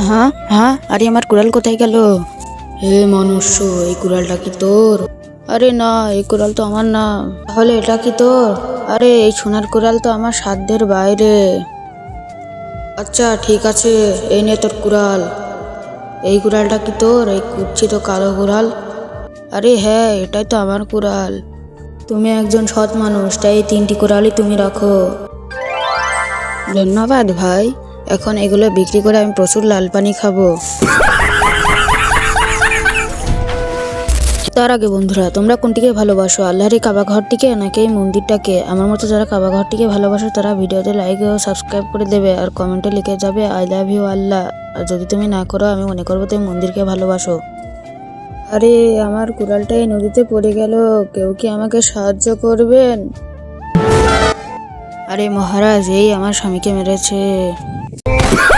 হ্যাঁ হ্যাঁ, আরে আমার কুড়াল কোথায় গেল? হে মনুষ্য, এই কুড়ালটা কি তোর? আরে না, এই কুড়াল তো আমার না। তাহলে এটা কি তোর? আরে এই সোনার কুড়াল তো আমার সাধ্যের বাইরে। আচ্ছা ঠিক আছে, এই নে তোর কুড়াল। এই কুড়ালটা কি তোর, এই কুচ্ছিত কালো কুড়াল? আরে হ্যাঁ, এটাই তো আমার কুড়াল। তুমি একজন সৎ মানুষ, তাই এই 3টি কুড়ালই তুমি রাখো। ধন্যবাদ ভাই। এখন এগুলো বিক্রি করে আমি প্রচুর লাল পানি খাবো। তার আগে বন্ধুরা, তোমরা কোনটিকে ভালোবাসো, আল্লাহর এই কাবা ঘরটিকে নাকি এই মন্দিরটাকে? আমার মতো যারা কাবা ঘরটিকে ভালোবাসো তারা ভিডিওতে লাইক ও সাবস্ক্রাইব করে দেবে আর কমেন্টে লিখে যাবে আই লাভ ইউ আল্লাহ। আর যদি তুমি না করো, আমি মনে করবো তুমি মন্দিরকে ভালোবাসো। আরে আমার কুড়ালটা এই নদীতে পড়ে গেল, কেউ কি আমাকে সাহায্য করবেন? আরে মহারাজ, এই আমার স্বামীকে মেরেছে।